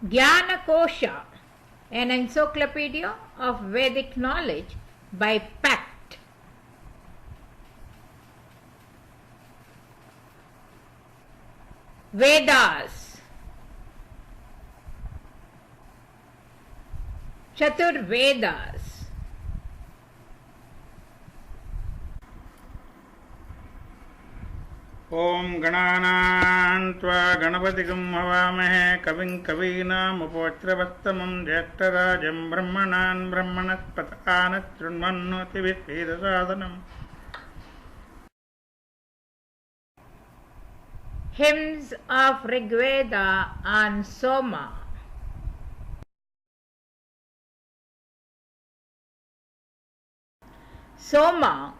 Jnana-kosha, an encyclopedia of Vedic knowledge by Pact. Vedas. Chaturvedas. ओम गणानान्त्वा गणपतिगं हवामहे कविं कवीनामुपवज्रवस्तमं ज्येष्ठराजं ब्रह्मणान् ब्रह्मणस्पतः शृण्वन्नोतिभिः वेदसाधनम्. Hymns of RIGVEDA on Soma. Soma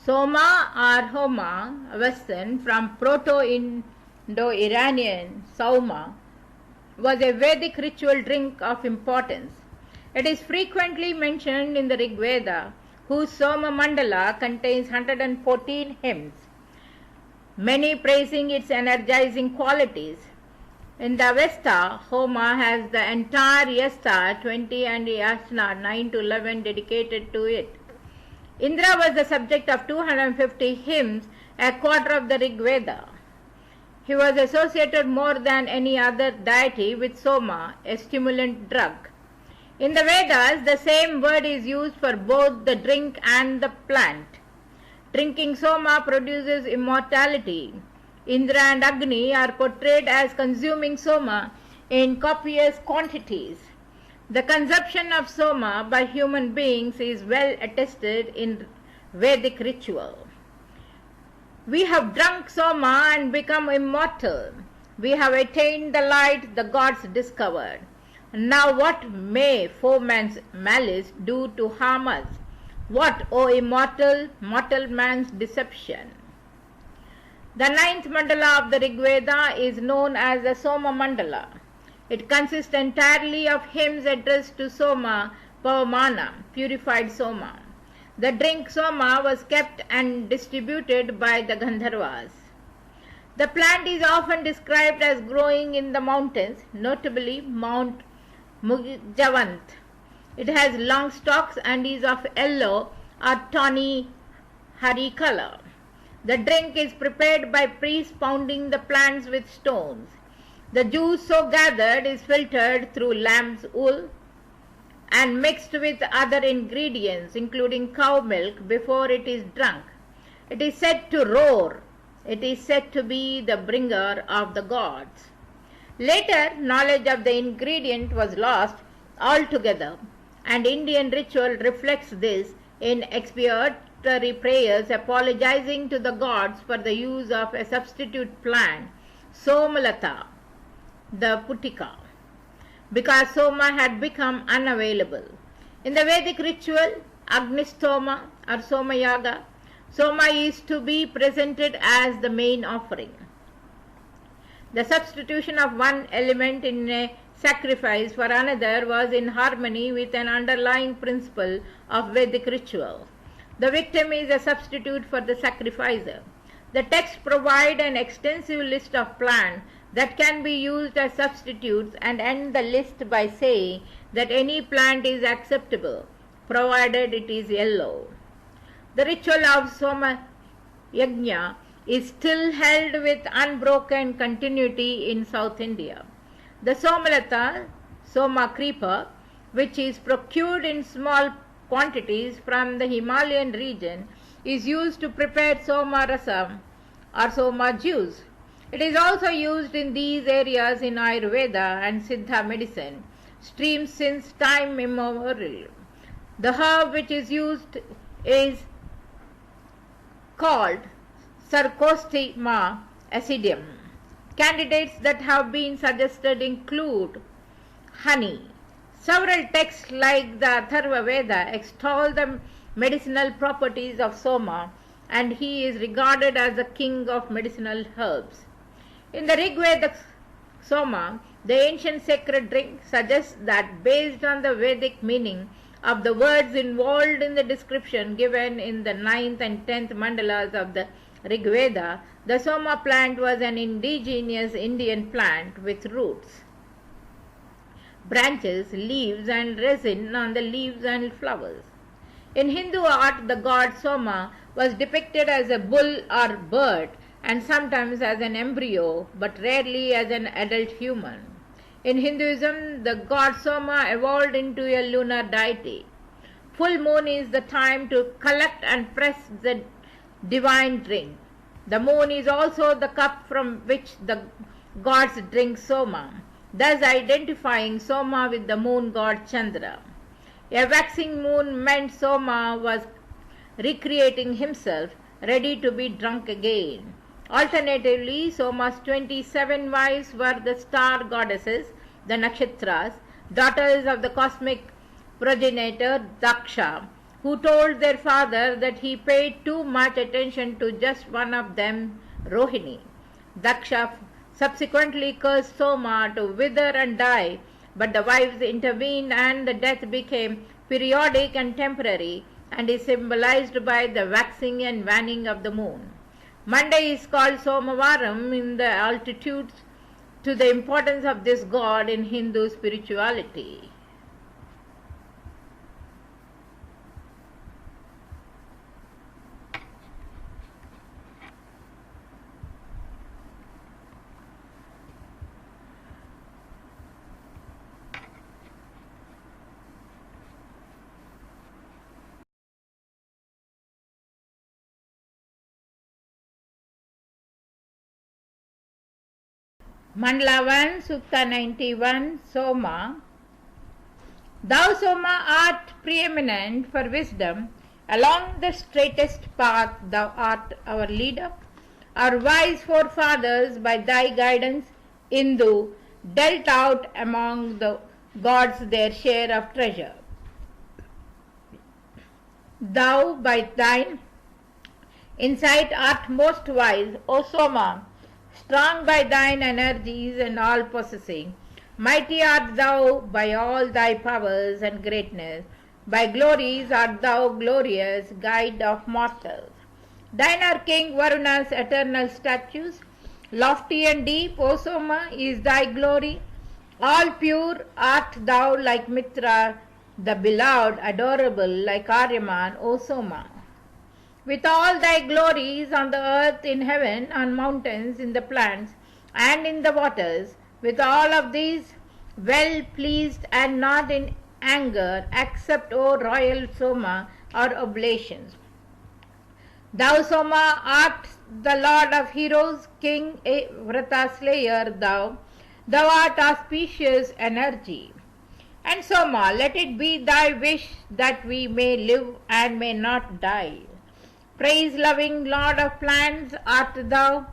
or Homa, Western, from Proto-Indo-Iranian Soma, was a Vedic ritual drink of importance. It is frequently mentioned in the RIGVEDA, whose Soma Mandala contains 114 hymns, many praising its energizing qualities. In the Avesta, Homa has the entire Yasta 20 and Yasna 9 to 11 dedicated to it. Indra was the subject of 250 hymns, a quarter of the RIGVEDA. He was associated more than any other deity with Soma, a stimulant drug. In the Vedas, the same word is used for both the drink and the plant. Drinking Soma produces immortality. Indra and Agni are portrayed as consuming Soma in copious quantities. The consumption of Soma by human beings is well attested in Vedic ritual. We have drunk Soma and become immortal. We have attained the light the gods discovered. Now what may foeman's malice do to harm us? What, O immortal, mortal man's deception? The ninth mandala of the RIGVEDA is known as the Soma Mandala. It consists entirely of hymns addressed to Soma Pavamana, purified Soma. The drink Soma was kept and distributed by the Gandharvas. The plant is often described as growing in the mountains, notably Mount Mugijavant. It has long stalks and is of yellow or tawny hari color. The drink is prepared by priests pounding the plants with stones. The juice so gathered is filtered through lamb's wool and mixed with other ingredients including cow milk before it is drunk. It is said to roar. It is said to be the bringer of the gods. Later, knowledge of the ingredient was lost altogether, and Indian ritual reflects this in expiatory prayers apologizing to the gods for the use of a substitute plant, Somalata, the Putika, because Soma had become unavailable. In the Vedic ritual, Agnistoma or Soma Yaga, Soma is to be presented as the main offering. The substitution of one element in a sacrifice for another was in harmony with an underlying principle of Vedic ritual. The victim is a substitute for the sacrificer. The texts provide an extensive list of plants that can be used as substitutes and end the list by saying that any plant is acceptable, provided it is yellow. The ritual of Soma Yajna is still held with unbroken continuity in South India. The Somalata, Soma creeper, which is procured in small quantities from the Himalayan region, is used to prepare Soma rasam or Soma juice. It is also used in these areas in Ayurveda and Siddha medicine, streams since time immemorial. The herb which is used is called Sarcostima acidum. Candidates that have been suggested include honey. Several texts like the Atharva Veda extol the medicinal properties of Soma, and he is regarded as the king of medicinal herbs. In the RIGVEDA Soma, the ancient sacred drink suggests that based on the Vedic meaning of the words involved in the description given in the 9th and 10th mandalas of the RIGVEDA, the Soma plant was an indigenous Indian plant with roots. branches, leaves, and resin on the leaves and flowers. In Hindu art, the god Soma was depicted as a bull or bird and sometimes as an embryo, but rarely as an adult human. In Hinduism, the god Soma evolved into a lunar deity. Full moon is the time to collect and press the divine drink. The moon is also the cup from which the gods drink Soma, thus identifying Soma with the moon god Chandra. A waxing moon meant Soma was recreating himself, ready to be drunk again. Alternatively, Soma's 27 wives were the star goddesses, the nakshatras, daughters of the cosmic progenitor Daksha, who told their father that he paid too much attention to just one of them, Rohini. Daksha subsequently cursed Soma to wither and die, but the wives intervened and the death became periodic and temporary and is symbolized by the waxing and waning of the moon. Monday is called Somavaram in the altitudes to the importance of this god in Hindu spirituality. Mandala 1, Sukta 91, Soma. Thou, Soma, art preeminent for wisdom. Along the straightest path thou art our leader. Our wise forefathers, by thy guidance, Indu, dealt out among the gods their share of treasure. Thou, by thine insight, art most wise, O Soma, strong by thine energies and all-possessing. Mighty art thou by all thy powers and greatness. By glories art thou glorious, guide of mortals. Thine are King Varuna's eternal statues. Lofty and deep, O Soma, is thy glory. All pure art thou like Mitra, the beloved, adorable like Aryaman, O Soma. With all thy glories on the earth, in heaven, on mountains, in the plants, and in the waters, with all of these, well pleased and not in anger, accept, O royal Soma, our oblations. Thou, Soma, art the lord of heroes, king, Vrata slayer, thou art auspicious energy. And Soma, let it be thy wish that we may live and may not die. Praise-loving Lord of plants art thou.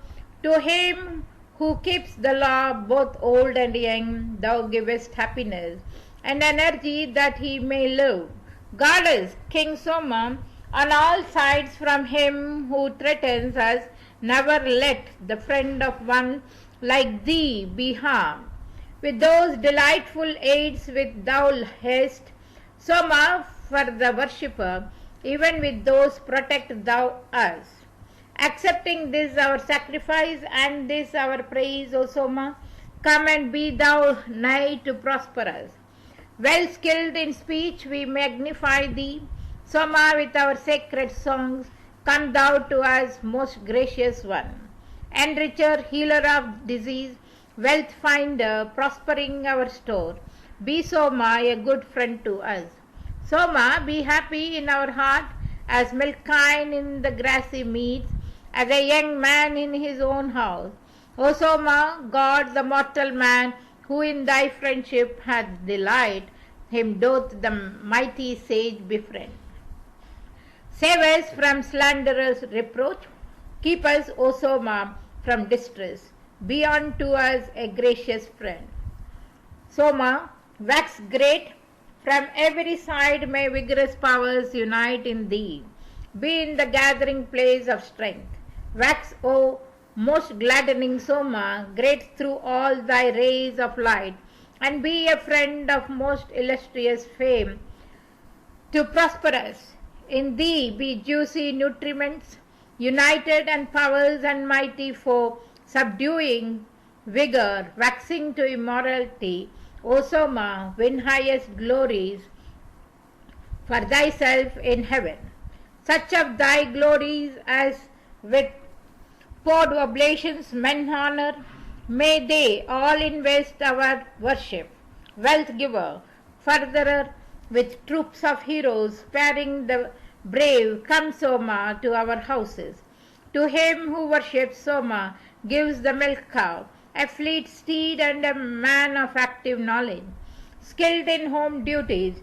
To him who keeps the law, both old and young, thou givest happiness and energy that he may live. Goddess, King Soma, on all sides from him who threatens us, never let the friend of one like thee be harmed. With those delightful aids which thou hast, Soma, for the worshipper, even with those protect thou us. Accepting this our sacrifice and this our praise, O Soma, come and be thou nigh to prosper us. Well skilled in speech we magnify thee. Soma, with our sacred songs, come thou to us, most gracious one. Enricher, healer of disease, wealth finder, prospering our store, be Soma a good friend to us. Soma, be happy in our heart, as milk kine in the grassy meads, as a young man in his own house. O Soma, God, the mortal man, who in thy friendship hath delight, him doth the mighty sage befriend. Save us from slanderous reproach, keep us, O Soma, from distress, be unto us a gracious friend. Soma, wax great, from every side may vigorous powers unite in thee. Be in the gathering place of strength. Wax, O most gladdening Soma, great through all thy rays of light, and be a friend of most illustrious fame, to prosper us. In thee be juicy nutriments, united and powers and mighty foe, subduing vigor, waxing to immortality, O Soma, win highest glories for thyself in heaven. Such of thy glories as with poured oblations men honor, may they all invest our worship. Wealth giver, furtherer with troops of heroes, sparing the brave, come Soma to our houses. To him who worships Soma gives the milk cow, a fleet steed and a man of active knowledge, skilled in home duties,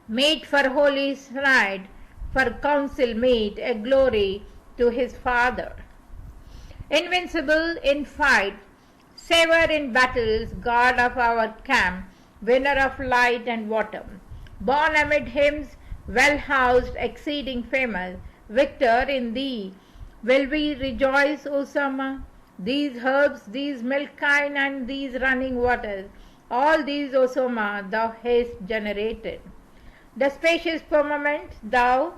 mate for holy ride, for council meet, a glory to his father. Invincible in fight, saver in battles, God of our camp, winner of light and water, born amid hymns, well housed, exceeding famous, victor in thee, will we rejoice, O Soma? These herbs, these milk kine, and these running waters, all these, O Soma, thou hast generated. The spacious firmament thou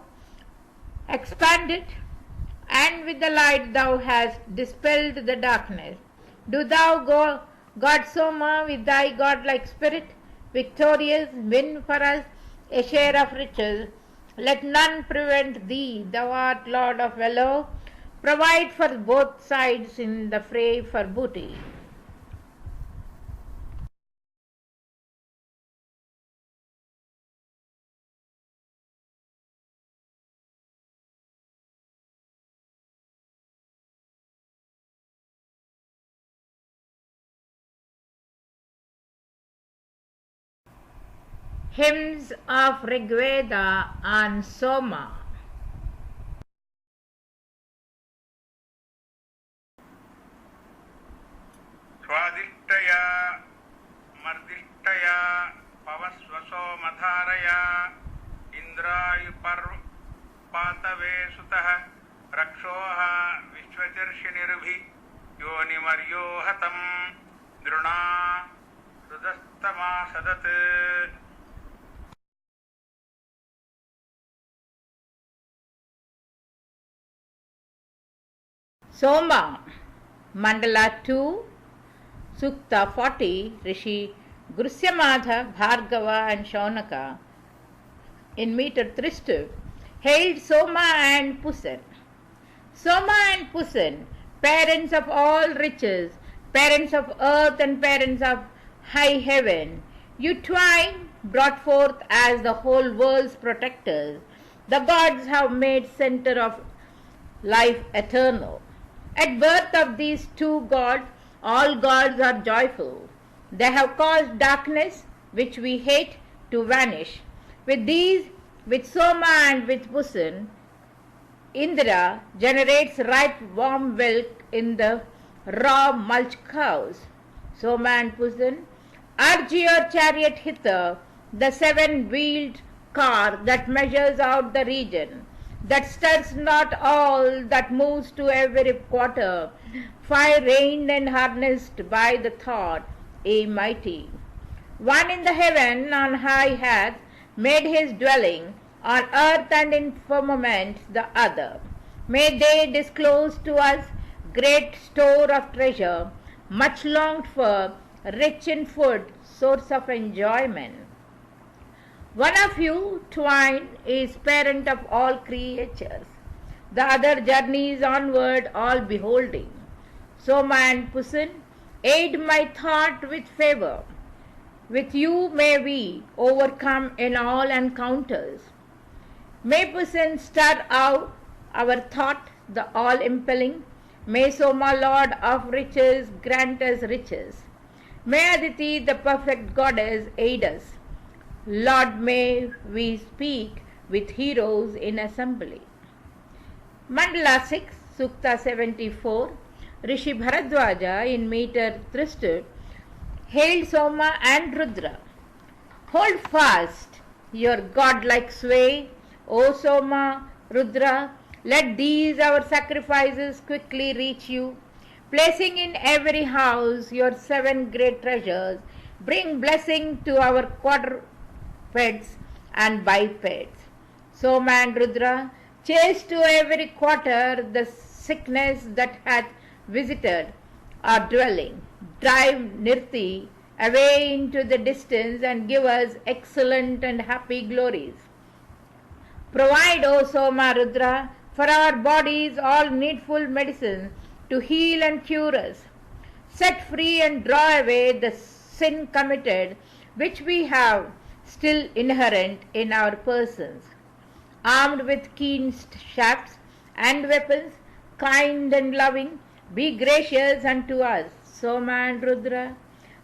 expanded, and with the light thou hast dispelled the darkness. Do thou, God Soma, with thy godlike spirit, victorious, win for us a share of riches. Let none prevent thee, thou art Lord of valor. Provide for both sides in the fray for booty. Hymns of RIGVEDA on Soma. स्वादिष्टया मर्दिष्टया पवस्वसो मधारया इन्द्रायुपर्पातवे सुतः रक्षोः विश्वचर्षिनिर्भि योनिमर्यो हतम् दृणा हृदस्तमासदत् Soma, Mandala 2, Sukta 40, Rishi Grusyamadha, Bhargava and Shaunaka in meter Tristu hailed Soma and Pusan. Soma and Pusan, parents of all riches, parents of earth and parents of high heaven, you twain brought forth as the whole world's protectors. The gods have made center of life eternal. At birth of these two gods, all gods are joyful. They have caused darkness, which we hate, to vanish. With these, with Soma and with Pusan, Indra generates ripe warm milk in the raw mulch cows. Soma and Pusan, urge your chariot hither, the seven-wheeled car that measures out the region, that stirs not all, that moves to every quarter, fire reined and harnessed by the thought, a mighty. One in the heaven on high hath made his dwelling, on earth and in firmament the other. May they disclose to us great store of treasure, much longed for, rich in food, source of enjoyment. One of you twain is parent of all creatures, the other journeys onward all beholding. Soma and Pusan, aid my thought with favor. With you may we overcome in all encounters. May Pusan stir out our thought, the all-impelling. May Soma, Lord of riches, grant us riches. May Aditi, the perfect goddess, aid us. Lord, may we speak with heroes in assembly. Mandala 6, Sukta 74, Rishi Bharadwaja in meter Tristu hailed Soma and Rudra. Hold fast your godlike sway, O Soma, Rudra, let these our sacrifices quickly reach you. Placing in every house your seven great treasures, bring blessing to our quadrupeds and bipeds. Soma and Rudra, chase to every quarter the sickness that hath visited our dwelling. Drive Nirti away into the distance and give us excellent and happy glories. Provide, O Soma Rudra, for our bodies all needful medicines to heal and cure us. Set free and draw away the sin committed which we have still inherent in our persons. Armed with keen shafts and weapons, kind and loving, be gracious unto us, Soma and Rudra.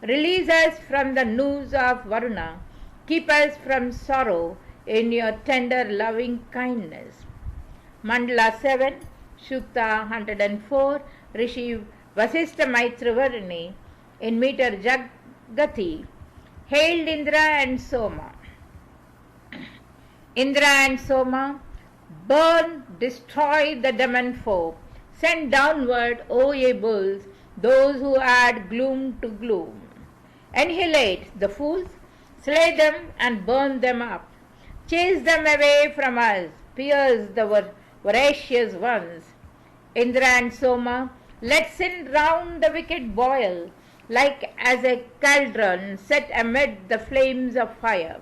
Release us from the noose of Varuna. Keep us from sorrow in your tender loving kindness. Mandala 7, Shukta 104, Rishi Vasistha Maitravarani in meter Jagati hailed Indra and Soma. Indra and Soma, burn, destroy the demon foe. Send downward, O ye bulls, those who add gloom to gloom. Annihilate the fools, slay them and burn them up. Chase them away from us, pierce the voracious ones. Indra and Soma, let sin round the wicked boil, like as a cauldron set amid the flames of fire.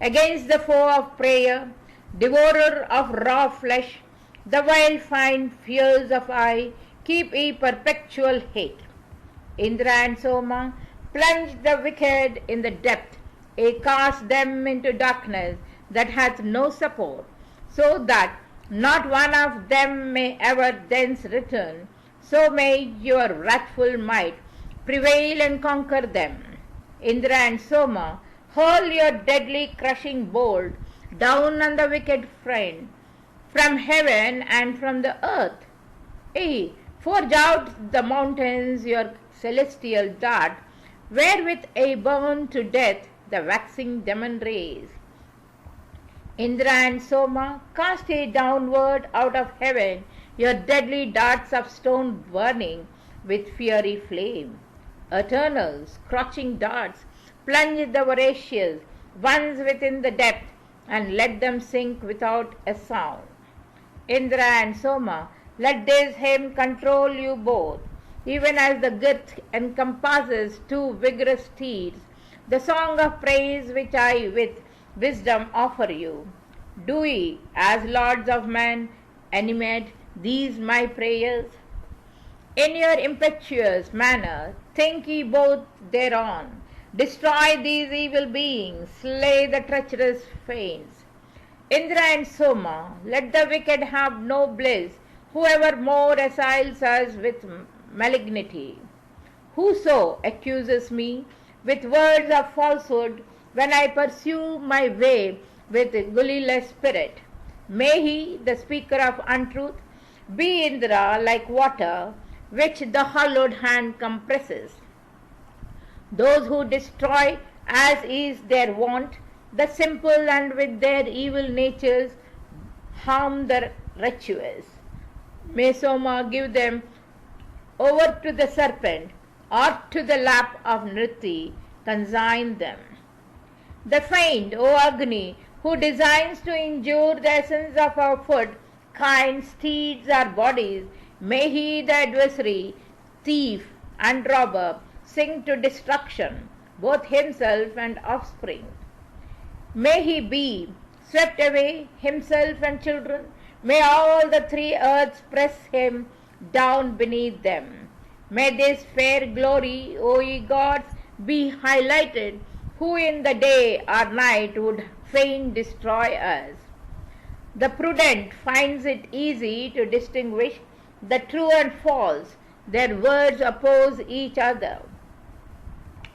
Against the foe of prayer, devourer of raw flesh, the while find fears of eye, keep ye perpetual hate. Indra and Soma, plunge the wicked in the depth, cast them into darkness that hath no support, so that not one of them may ever thence return. So may your wrathful might prevail and conquer them. Indra and Soma, hurl your deadly crushing bolt down on the wicked friend, from heaven and from the earth. Forge out the mountains your celestial dart, wherewith burn to death the waxing demon rays. Indra and Soma, cast ye downward out of heaven your deadly darts of stone burning with fiery flame. Eternal, scorching darts, plunge the voracious ones within the depth, and let them sink without a sound. Indra and Soma, let this hymn control you both, even as the girth encompasses two vigorous steeds, the song of praise which I with wisdom offer you. Do ye, as lords of men, animate these my prayers? In your impetuous manner, think ye both thereon. Destroy these evil beings, slay the treacherous fiends. Indra and Soma, let the wicked have no bliss, whoever more assails us with malignity. Whoso accuses me with words of falsehood when I pursue my way with guileless spirit, may he, the speaker of untruth, be Indra like water which the hollowed hand compresses. Those who destroy, as is their wont, the simple and with their evil natures harm the virtuous. May Soma give them over to the serpent or to the lap of Nriti, consign them. The fiend, O Agni, who designs to injure the essence of our food, kind steeds our bodies, may he, the adversary, thief and robber, sing to destruction, both himself and offspring. May he be swept away, himself and children. May all the three earths press him down beneath them. May this fair glory, O ye gods, be highlighted, who in the day or night would fain destroy us. The prudent finds it easy to distinguish the true and false. Their words oppose each other.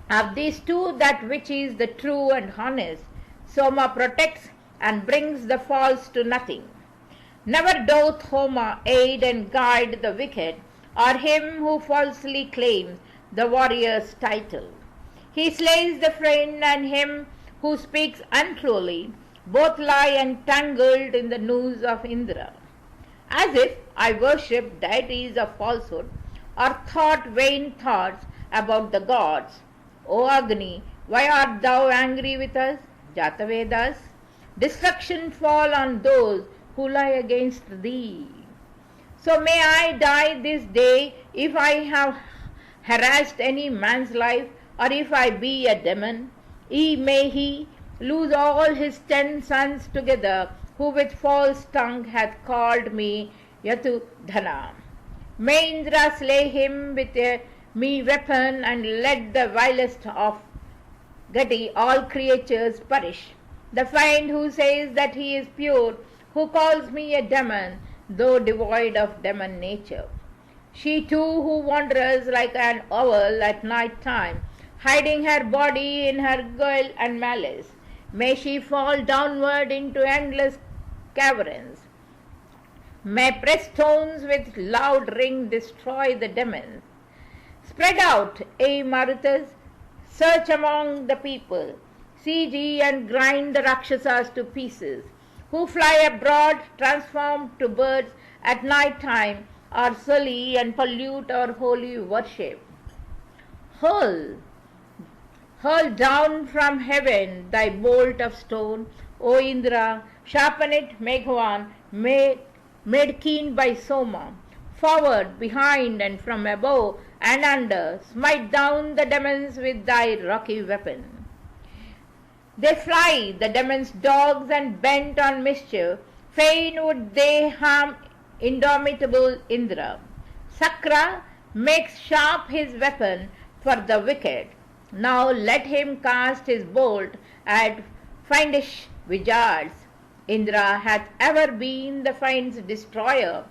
Of these two, that which is the true and honest, Soma protects and brings the false to nothing. Never doth Homa aid and guide the wicked, or him who falsely claims the warrior's title. He slays the friend and him who speaks untruly, both lie entangled in the noose of Indra. As if I worship deities of falsehood, or thought vain thoughts about the gods. O Agni, why art thou angry with us, Jatavedas? Destruction fall on those who lie against thee. So may I die this day if I have harassed any man's life or if I be a demon, may he lose all his 10 sons together, who with false tongue hath called me Yatudhana. May Indra slay him with a me weapon, and let the vilest of Gati all creatures perish. The fiend who says that he is pure, who calls me a demon, though devoid of demon nature. She too who wanders like an owl at night time, hiding her body in her guile and malice. May she fall downward into endless caverns. May press stones with loud ring destroy the demons. Spread out, ye Marutas, search among the people. See ye and grind the Rakshasas to pieces, who fly abroad transformed to birds at night time, or sully and pollute our holy worship. Hurl down from heaven thy bolt of stone, O Indra, sharpen it, Meghwan, made keen by Soma. Forward, behind, and from above and under, smite down the demons with thy rocky weapon. They fly, the demons' dogs, and bent on mischief, fain would they harm indomitable Indra. Sakra makes sharp his weapon for the wicked. Now let him cast his bolt at fiendish wizards. Indra hath ever been the fiend's destroyer,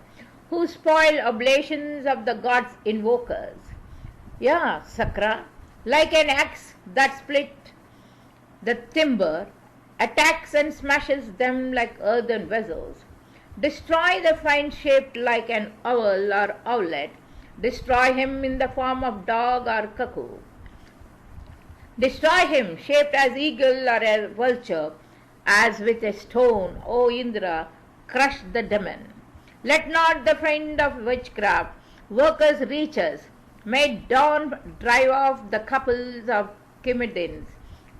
who spoil oblations of the gods' invokers. Yeah, Sakra, like an axe that split the timber, attacks and smashes them like earthen vessels. Destroy the fiend shaped like an owl or owlet. Destroy him in the form of dog or cuckoo. Destroy him shaped as eagle or a vulture, as with a stone, O Indra, crush the demon. Let not the friend of witchcraft workers reach us. May dawn drive off the couples of Chimedins.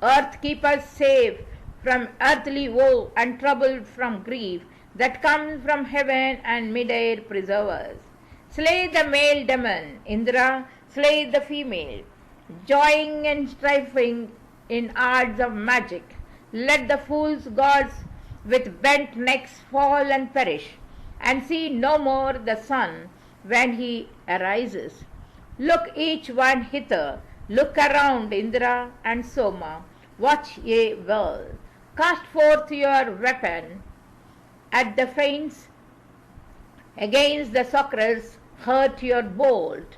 Earth keep us safe from earthly woe and trouble from grief that comes from heaven, and mid-air preserve us. Slay the male demon, Indra, slay the female, joying and striving in arts of magic. Let the fool's gods with bent necks fall and perish, and see no more the sun when he arises. Look each one hither, look around, Indra and Soma, watch ye well. Cast forth your weapon at the fiends, against the succors hurt your bolt.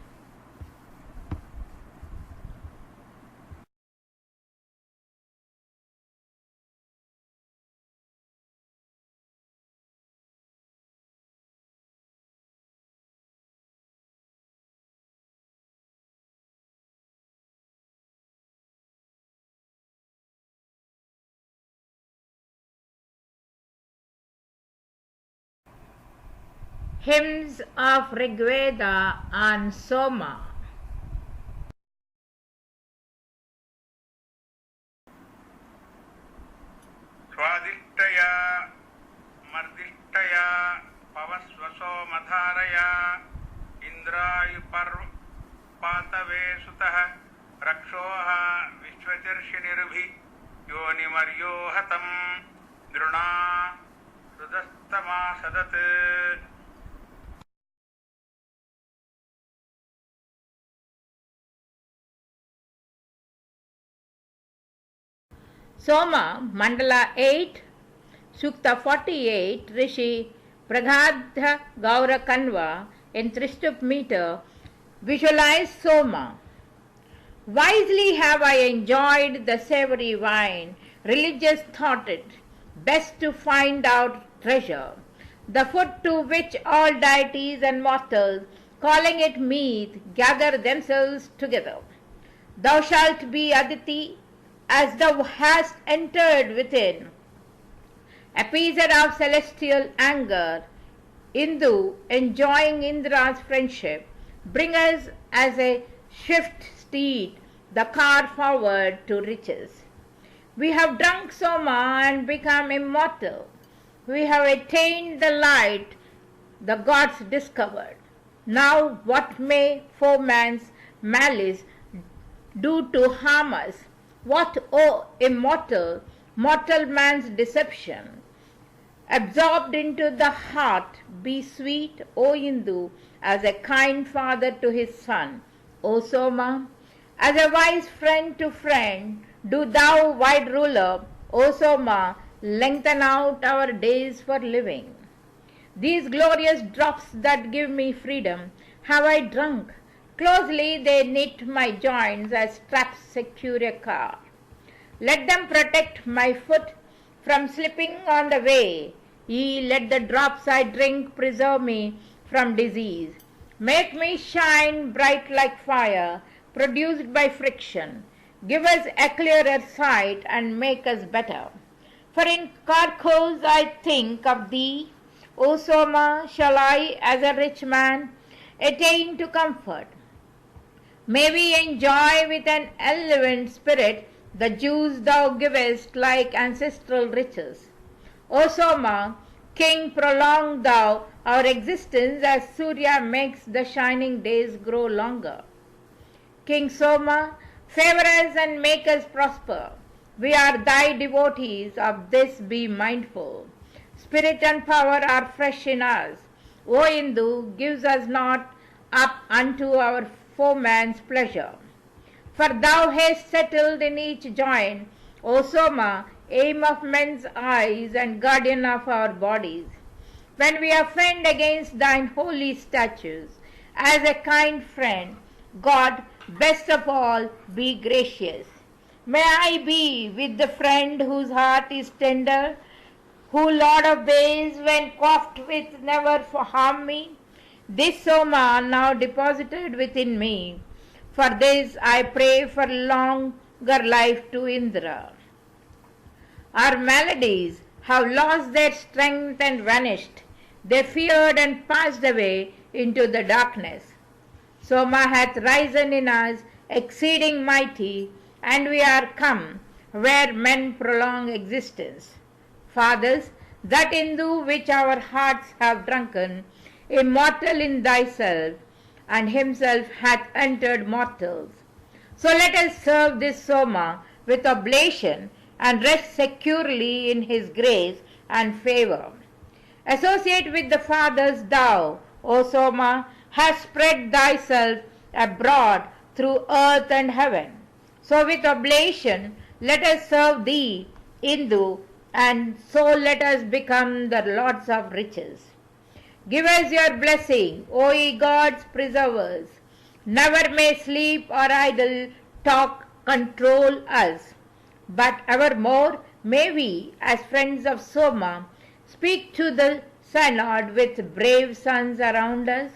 Hymns of RIGVEDA on Soma. स्वादिष्टया मर्दिष्टया पवस्वसो मधारया इन्द्रायुपर्पातवे सुतः रक्षोः विश्वचर्षिनिर्भि योनिमर्यो हतम् दृणा हृदस्तमासदत्. Soma, Mandala 8, Sukta 48, Rishi Pragadha Gaura Kanva in Trishtup meter, visualize Soma. Wisely have I enjoyed the savory wine, religious thought it, best to find out treasure, the food to which all deities and mortals, calling it meat, gather themselves together. Thou shalt be Aditi, as thou hast entered within, appeaser of celestial anger, Indu, enjoying Indra's friendship, bring us as a swift steed the car forward to riches. We have drunk Soma and become immortal. We have attained the light the gods discovered. Now what may foeman's malice do to harm us? What, O immortal, mortal man's deception? Absorbed into the heart, be sweet, O Hindu, as a kind father to his son. O Soma, as a wise friend to friend, do thou, wide ruler, O Soma, lengthen out our days for living. These glorious drops that give me freedom have I drunk. Closely they knit my joints as straps secure a car. Let them protect my foot from slipping on the way. Ye let the drops I drink preserve me from disease. Make me shine bright like fire, produced by friction. Give us a clearer sight and make us better. For in carcoes I think of thee, O Soma, shall I, as a rich man, attain to comfort. May we enjoy with an elevated spirit the juice thou givest like ancestral riches. O Soma, King, prolong thou our existence as Surya makes the shining days grow longer. King Soma, favor us and make us prosper. We are thy devotees, of this be mindful. Spirit and power are fresh in us. O Hindu, gives us not up unto our foeman's pleasure. For thou hast settled in each joint, O Soma, aim of men's eyes and guardian of our bodies. When we offend against thine holy statues, as a kind friend, God, best of all, be gracious. May I be with the friend whose heart is tender, who Lord obeys when quaffed with never for harm me. This Soma now deposited within me. For this I pray for longer life to Indra. Our maladies have lost their strength and vanished. They feared and passed away into the darkness. Soma hath risen in us, exceeding mighty, and we are come where men prolong existence. Fathers, that Hindu which our hearts have drunken, immortal in thyself, and himself hath entered mortals. So let us serve this Soma with oblation and rest securely in his grace and favor. Associate with the fathers thou, O Soma, hast spread thyself abroad through earth and heaven. So with oblation let us serve thee, Hindu, and so let us become the lords of riches. Give us your blessing, O ye gods preservers. Never may sleep or idle talk control us, but evermore may we, as friends of Soma, speak to the synod with brave sons around us.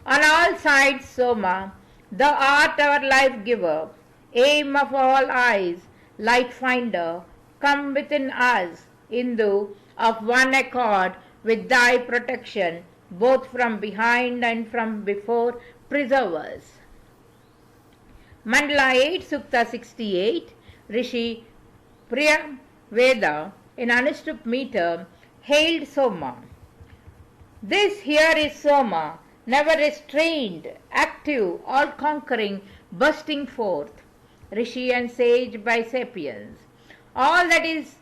On all sides, Soma, thou art our life giver, aim of all eyes, light finder, come within us, Hindu, of one accord with thy protection, both from behind and from before, preserve us. Mandala 8, Sukta 68, Rishi RIGVEDA in Anushtup meter hailed Soma. This here is Soma, never restrained, active, all-conquering, bursting forth, Rishi and sage by sapiens. All that is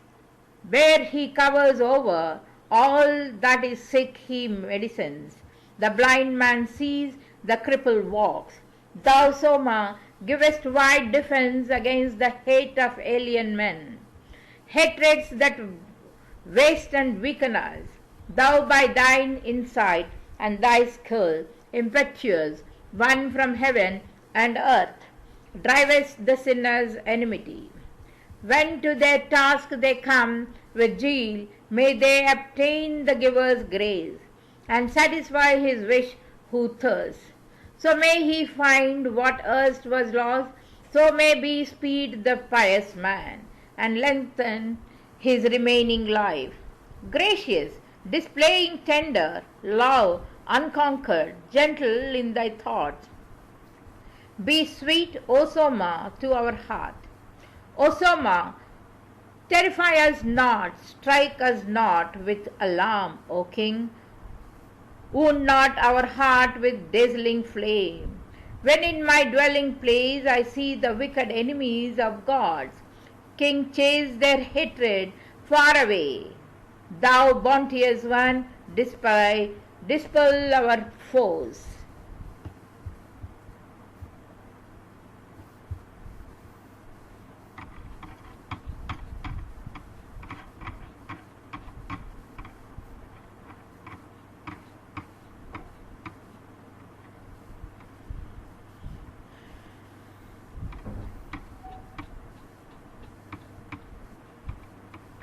bare he covers over, all that is sick he medicines. The blind man sees, the cripple walks. Thou, Soma, givest wide defense against the hate of alien men, hatreds that waste and weaken us. Thou by thine insight and thy skill, impetuous, one from heaven and earth, drivest the sinner's enmity. When to their task they come with zeal, may they obtain the giver's grace, and satisfy his wish who thirsts. So may he find what erst was lost, so may be speed the pious man, and lengthen his remaining life. Gracious, displaying tender, love, unconquered, gentle in thy thoughts. Be sweet, O Soma, to our heart. O Soma, terrify us not, strike us not with alarm, O King. Wound not our heart with dazzling flame. When in my dwelling place I see the wicked enemies of gods, King chase their hatred far away. Thou bounteous one, dispel our foes.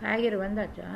காய்கறி வந்தாச்சா?